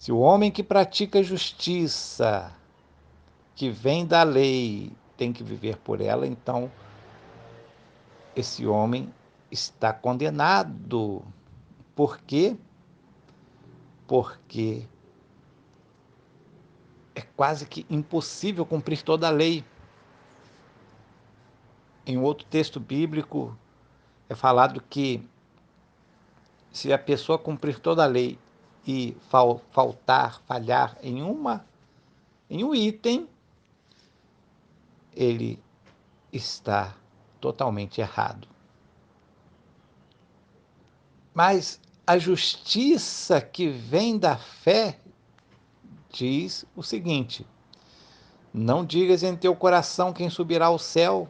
Se o homem que pratica justiça, que vem da lei, tem que viver por ela, então esse homem está condenado. Por quê? Porque é quase que impossível cumprir toda a lei. Em outro texto bíblico é falado que se a pessoa cumprir toda a lei e falhar em um item, ele está totalmente errado. Mas a justiça que vem da fé diz o seguinte: não digas em teu coração quem subirá ao céu,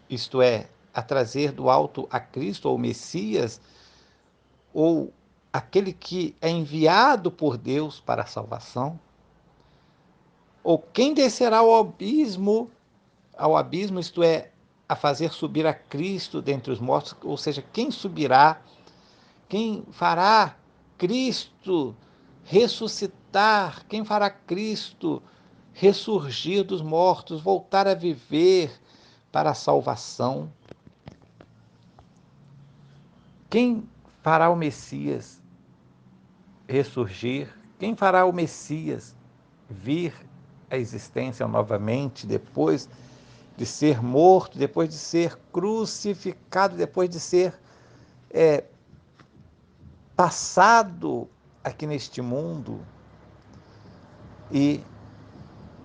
isto é, a trazer do alto a Cristo ou Messias, ou aquele que é enviado por Deus para a salvação, ou quem descerá ao abismo, isto é, a fazer subir a Cristo dentre os mortos, ou seja, quem subirá, quem fará Cristo ressuscitar, quem fará Cristo ressurgir dos mortos, voltar a viver para a salvação. Quem fará o Messias ressurgir? Quem fará o Messias vir à existência novamente depois de ser morto, depois de ser crucificado, depois de ser passado aqui neste mundo e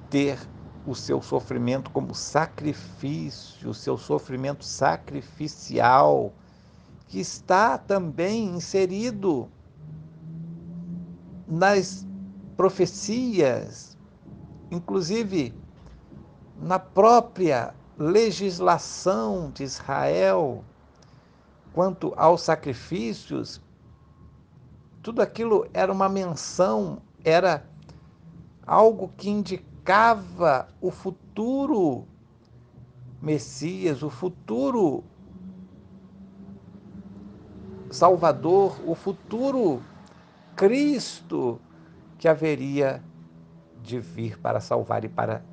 ter o seu sofrimento como sacrifício, o seu sofrimento sacrificial, que está também inserido nas profecias, inclusive na própria legislação de Israel, quanto aos sacrifícios, tudo aquilo era uma menção, era algo que indicava o futuro Messias, o futuro Salvador, o futuro Cristo que haveria de vir para salvar e para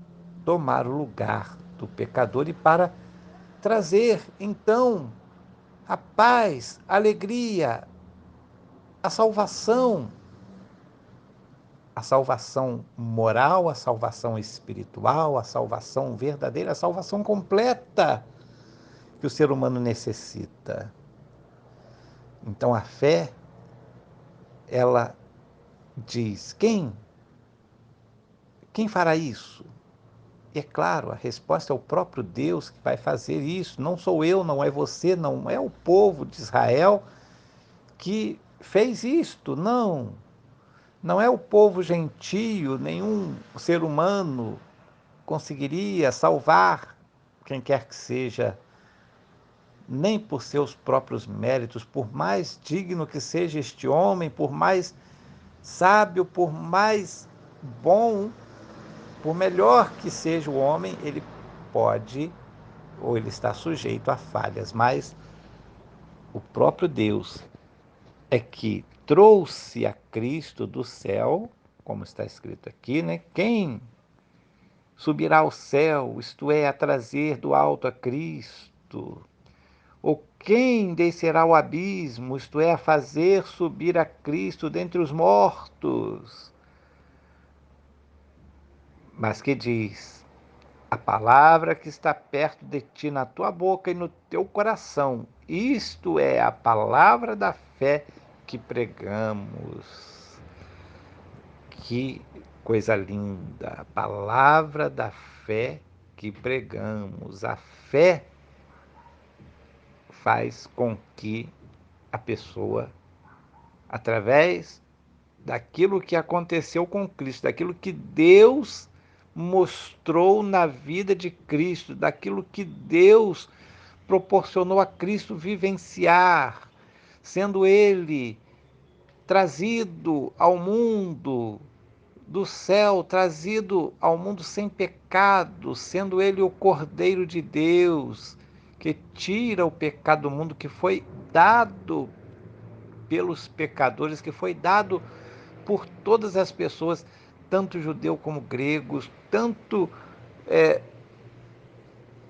tomar o lugar do pecador e para trazer, então, a paz, a alegria, a salvação moral, a salvação espiritual, a salvação verdadeira, a salvação completa que o ser humano necessita. Então a fé, ela diz: quem fará isso? E é claro, a resposta é o próprio Deus que vai fazer isso. Não sou eu, não é você, não é o povo de Israel que fez isto, não. Não é o povo gentio, nenhum ser humano conseguiria salvar quem quer que seja, nem por seus próprios méritos, por mais digno que seja este homem, por mais sábio, por mais bom, por melhor que seja o homem, ele pode ou ele está sujeito a falhas, mas o próprio Deus é que trouxe a Cristo do céu, como está escrito aqui, né? Quem subirá ao céu, isto é, a trazer do alto a Cristo? Ou quem descerá ao abismo, isto é, a fazer subir a Cristo dentre os mortos? Mas que diz: a palavra que está perto de ti, na tua boca e no teu coração, isto é a palavra da fé que pregamos. Que coisa linda! A palavra da fé que pregamos. A fé faz com que a pessoa, através daquilo que aconteceu com Cristo, daquilo que Deus mostrou na vida de Cristo, daquilo que Deus proporcionou a Cristo vivenciar, sendo Ele trazido ao mundo do céu, trazido ao mundo sem pecado, sendo Ele o Cordeiro de Deus, que tira o pecado do mundo, que foi dado pelos pecadores, que foi dado por todas as pessoas, tanto judeu como gregos, tanto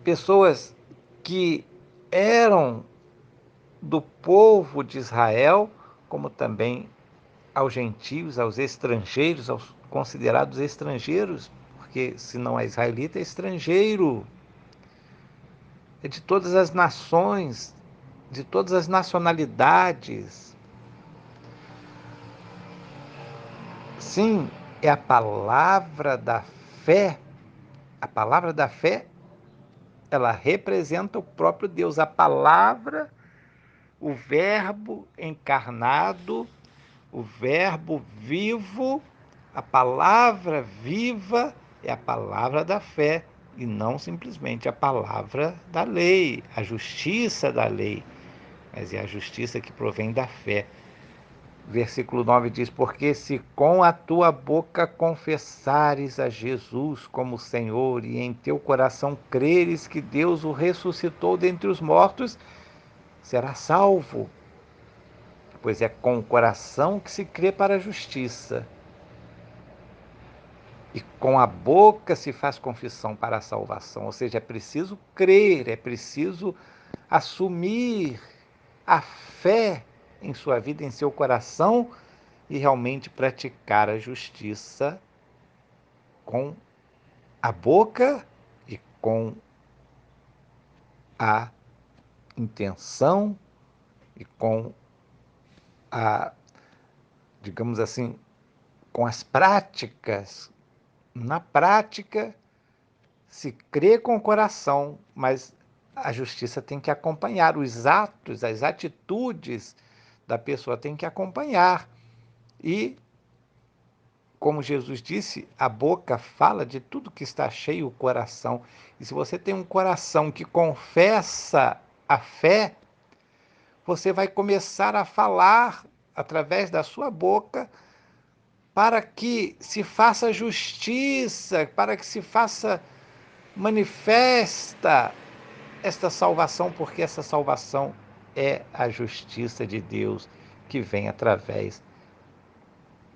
pessoas que eram do povo de Israel, como também aos gentios, aos estrangeiros, aos considerados estrangeiros, porque se não é israelita, é estrangeiro. É de todas as nações, de todas as nacionalidades. Sim, é a palavra da fé. A palavra da fé, ela representa o próprio Deus. A palavra, o verbo encarnado, o verbo vivo, a palavra viva é a palavra da fé e não simplesmente a palavra da lei, a justiça da lei, mas é a justiça que provém da fé. Versículo 9 diz: Porque se com a tua boca confessares a Jesus como Senhor e em teu coração creres que Deus o ressuscitou dentre os mortos, serás salvo. Pois é com o coração que se crê para a justiça, e com a boca se faz confissão para a salvação. Ou seja, é preciso crer, é preciso assumir a fé em sua vida, em seu coração, e realmente praticar a justiça com a boca e com a intenção e com a, digamos assim, com as práticas. Na prática, se crê com o coração, mas a justiça tem que acompanhar, os atos, as atitudes da pessoa tem que acompanhar. E, como Jesus disse, a boca fala de tudo que está cheio o coração. E se você tem um coração que confessa a fé, você vai começar a falar através da sua boca para que se faça justiça, para que se faça manifesta esta salvação, porque essa salvação é a justiça de Deus que vem através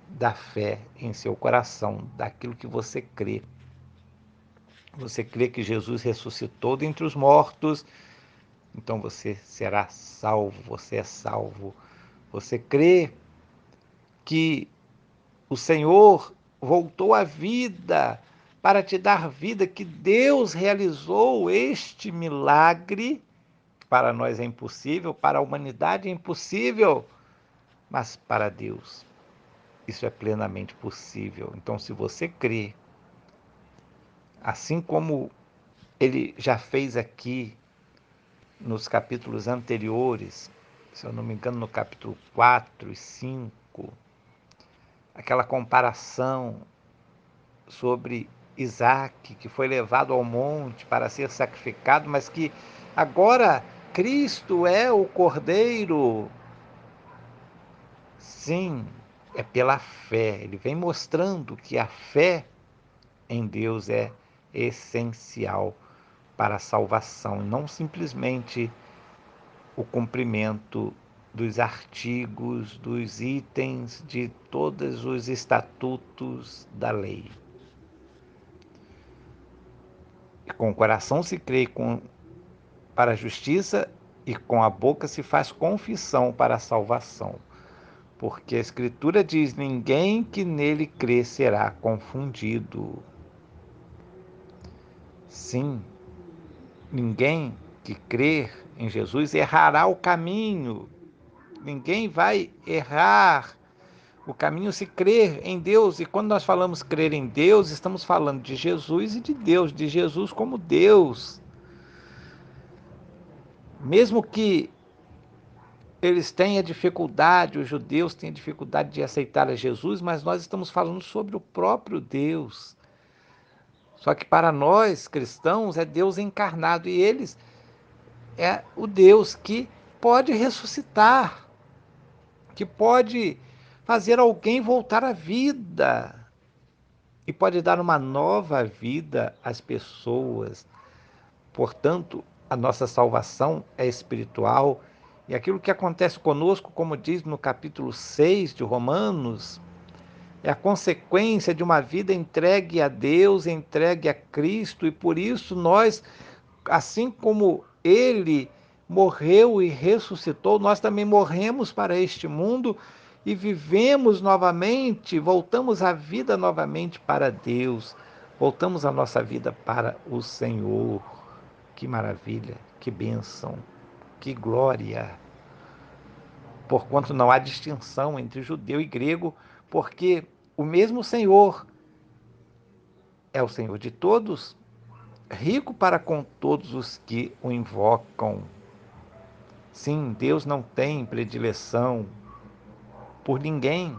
da fé em seu coração, daquilo que você crê. Você crê que Jesus ressuscitou dentre os mortos, então você será salvo, você é salvo. Você crê que o Senhor voltou à vida para te dar vida, que Deus realizou este milagre. Para nós é impossível, para a humanidade é impossível, mas para Deus isso é plenamente possível. Então, se você crê, assim como ele já fez aqui nos capítulos anteriores, se eu não me engano, no capítulo 4 e 5, aquela comparação sobre Isaac, que foi levado ao monte para ser sacrificado, mas que agora Cristo é o Cordeiro. Sim, é pela fé. Ele vem mostrando que a fé em Deus é essencial para a salvação, não simplesmente o cumprimento dos artigos, dos itens, de todos os estatutos da lei. E com o coração se crê para a justiça e com a boca se faz confissão para a salvação. Porque a Escritura diz: ninguém que nele crê será confundido. Sim, ninguém que crer em Jesus errará o caminho. Ninguém vai errar o caminho se crer em Deus. E quando nós falamos crer em Deus, estamos falando de Jesus e de Deus, de Jesus como Deus. Mesmo que eles tenham dificuldade, os judeus tenham dificuldade de aceitar a Jesus, mas nós estamos falando sobre o próprio Deus. Só que para nós cristãos é Deus encarnado e eles é o Deus que pode ressuscitar, que pode fazer alguém voltar à vida e pode dar uma nova vida às pessoas. Portanto, a nossa salvação é espiritual e aquilo que acontece conosco, como diz no capítulo 6 de Romanos, é a consequência de uma vida entregue a Deus, entregue a Cristo, e por isso nós, assim como Ele morreu e ressuscitou, nós também morremos para este mundo e vivemos novamente, voltamos à vida novamente para Deus, voltamos a nossa vida para o Senhor. Que maravilha, que bênção, que glória! Porquanto não há distinção entre judeu e grego, porque o mesmo Senhor é o Senhor de todos, rico para com todos os que o invocam. Sim, Deus não tem predileção por ninguém.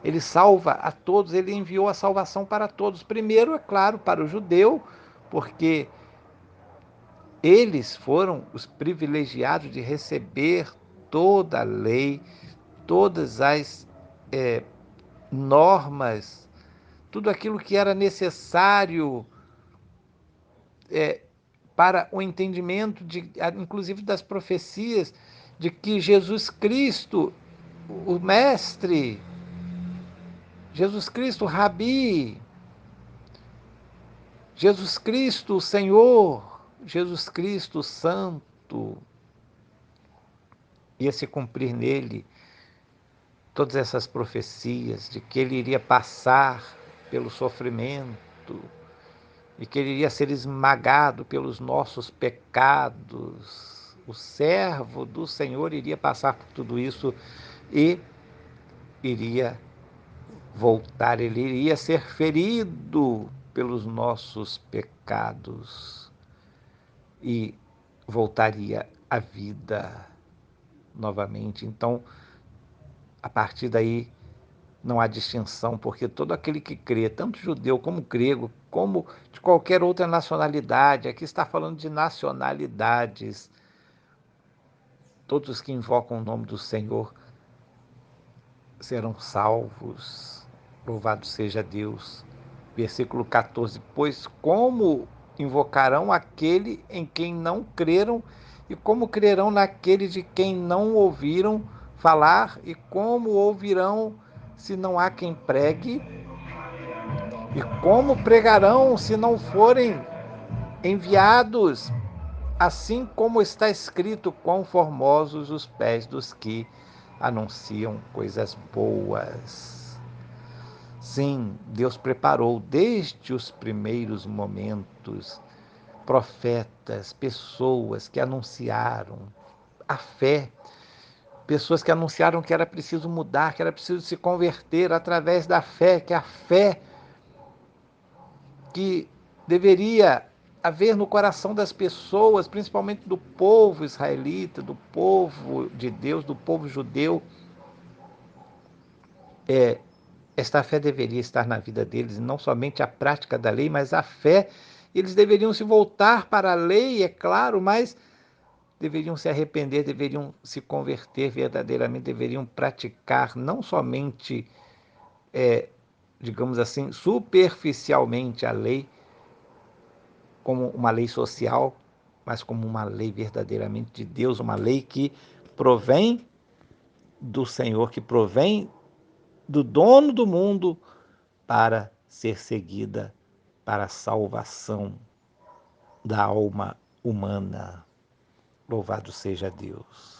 Ele salva a todos, ele enviou a salvação para todos. Primeiro, é claro, para o judeu, porque eles foram os privilegiados de receber toda a lei, todas as normas, tudo aquilo que era necessário para o entendimento, inclusive das profecias, de que Jesus Cristo, o Mestre, Jesus Cristo, o Rabi, Jesus Cristo, o Senhor, Jesus Cristo, o Santo, ia se cumprir nele todas essas profecias de que ele iria passar pelo sofrimento e que ele iria ser esmagado pelos nossos pecados. O servo do Senhor iria passar por tudo isso e iria voltar, ele iria ser ferido pelos nossos pecados e voltaria à vida novamente. Então, a partir daí, não há distinção, porque todo aquele que crê, tanto judeu como grego, como de qualquer outra nacionalidade, aqui está falando de nacionalidades, todos os que invocam o nome do Senhor serão salvos. Louvado seja Deus. Versículo 14: pois como invocarão aquele em quem não creram, e como crerão naquele de quem não ouviram falar, e como ouvirão se não há quem pregue? E como pregarão se não forem enviados? Assim como está escrito, quão formosos os pés dos que anunciam coisas boas. Sim, Deus preparou desde os primeiros momentos profetas, pessoas que anunciaram a fé, pessoas que anunciaram que era preciso mudar, que era preciso se converter através da fé, que a fé que deveria haver no coração das pessoas, principalmente do povo israelita, do povo de Deus, do povo judeu, esta fé deveria estar na vida deles, não somente a prática da lei, mas a fé. Eles deveriam se voltar para a lei, é claro, mas deveriam se arrepender, deveriam se converter verdadeiramente, deveriam praticar não somente, digamos assim, superficialmente a lei, como uma lei social, mas como uma lei verdadeiramente de Deus, uma lei que provém do Senhor, que provém do dono do mundo para ser seguida para a salvação da alma humana. Louvado seja Deus.